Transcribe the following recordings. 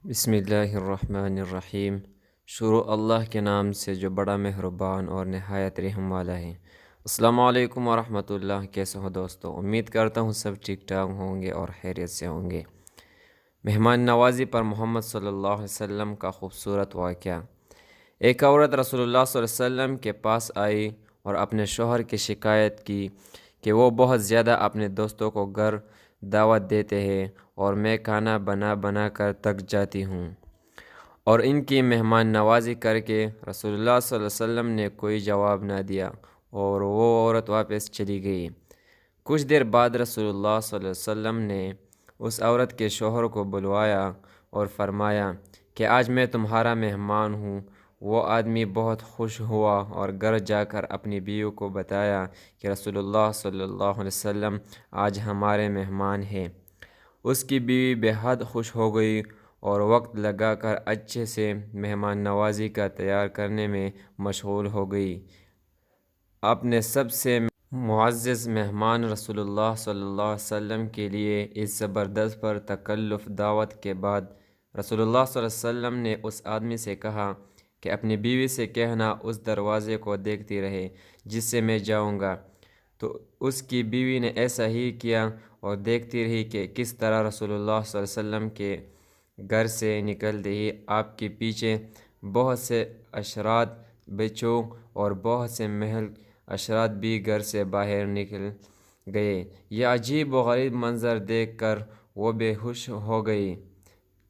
بسم اللہ الرحمن الرحیم۔ شروع اللہ کے نام سے جو بڑا مہربان اور نہایت رحم والا ہے۔ السلام علیکم ورحمۃ اللہ۔ کیسے ہو دوستو؟ امید کرتا ہوں سب ٹھیک ٹھاک ہوں گے اور خیریت سے ہوں گے۔ مہمان نوازی پر محمد صلی اللہ علیہ وسلم کا خوبصورت واقعہ۔ ایک عورت رسول اللہ صلی اللہ علیہ وسلم کے پاس آئی اور اپنے شوہر کی شکایت کی کہ وہ بہت زیادہ اپنے دوستوں کو گھر دعوت دیتے ہیں اور میں کھانا بنا بنا کر تک جاتی ہوں اور ان کی مہمان نوازی کر کے رسول اللہ صلی اللہ علیہ وسلم نے کوئی جواب نہ دیا اور وہ عورت واپس چلی گئی۔ کچھ دیر بعد رسول اللہ صلی اللہ علیہ وسلم نے اس عورت کے شوہر کو بلوایا اور فرمایا کہ آج میں تمہارا مہمان ہوں۔ وہ آدمی بہت خوش ہوا اور گھر جا کر اپنی بیوی کو بتایا کہ رسول اللہ صلی اللہ علیہ وسلم آج ہمارے مہمان ہیں۔ اس کی بیوی بے حد خوش ہو گئی اور وقت لگا کر اچھے سے مہمان نوازی کا تیار کرنے میں مشغول ہو گئی۔ اپنے سب سے معزز مہمان رسول اللہ صلی اللہ علیہ وسلم کے لیے اس زبردست پر تکلف دعوت کے بعد رسول اللہ صلی اللہ علیہ وسلم نے اس آدمی سے کہا کہ اپنی بیوی سے کہنا اس دروازے کو دیکھتی رہے جس سے میں جاؤں گا۔ تو اس کی بیوی نے ایسا ہی کیا اور دیکھتی رہی کہ کس طرح رسول اللہ صلی اللہ علیہ وسلم کے گھر سے نکلتے ہی آپ کے پیچھے بہت سے اشرات بچوں اور بہت سے محل اشرات بھی گھر سے باہر نکل گئے۔ یہ عجیب و غریب منظر دیکھ کر وہ بے ہوش ہو گئی۔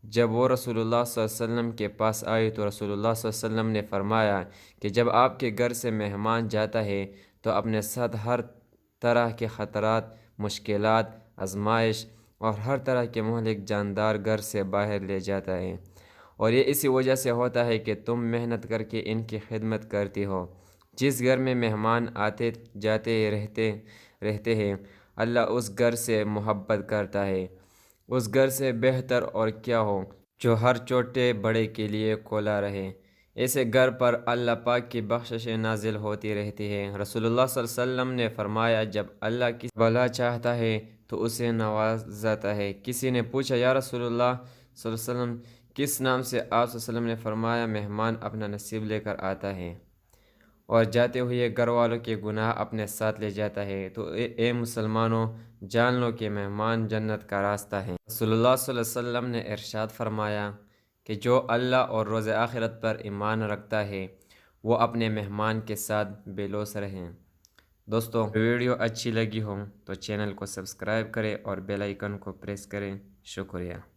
جب وہ رسول اللہ صلی اللہ علیہ وسلم کے پاس آئی تو رسول اللہ صلی اللہ علیہ وسلم نے فرمایا کہ جب آپ کے گھر سے مہمان جاتا ہے تو اپنے ساتھ ہر طرح کے خطرات، مشکلات، آزمائش اور ہر طرح کے مہلک جاندار گھر سے باہر لے جاتا ہے، اور یہ اسی وجہ سے ہوتا ہے کہ تم محنت کر کے ان کی خدمت کرتی ہو۔ جس گھر میں مہمان آتے جاتے رہتے ہیں اللہ اس گھر سے محبت کرتا ہے۔ اس گھر سے بہتر اور کیا ہو جو ہر چھوٹے بڑے کے لیے کھولا رہے۔ ایسے گھر پر اللہ پاک کی بخششیں نازل ہوتی رہتی ہیں۔ رسول اللہ صلی اللہ علیہ وسلم نے فرمایا جب اللہ کی بھلا چاہتا ہے تو اسے نوازتا ہے۔ کسی نے پوچھا یا رسول اللہ صلی اللہ علیہ وسلم کس نام سے؟ آپ صلی اللہ علیہ وسلم نے فرمایا مہمان اپنا نصیب لے کر آتا ہے اور جاتے ہوئے گھر والوں کے گناہ اپنے ساتھ لے جاتا ہے۔ تو اے مسلمانوں جان لو کہ مہمان جنت کا راستہ ہے۔ رسول اللہ صلی اللہ علیہ وسلم نے ارشاد فرمایا کہ جو اللہ اور روز آخرت پر ایمان رکھتا ہے وہ اپنے مہمان کے ساتھ بے لوث رہیں۔ دوستو ویڈیو اچھی لگی ہو تو چینل کو سبسکرائب کریں اور بیل آئیکن کو پریس کریں۔ شکریہ۔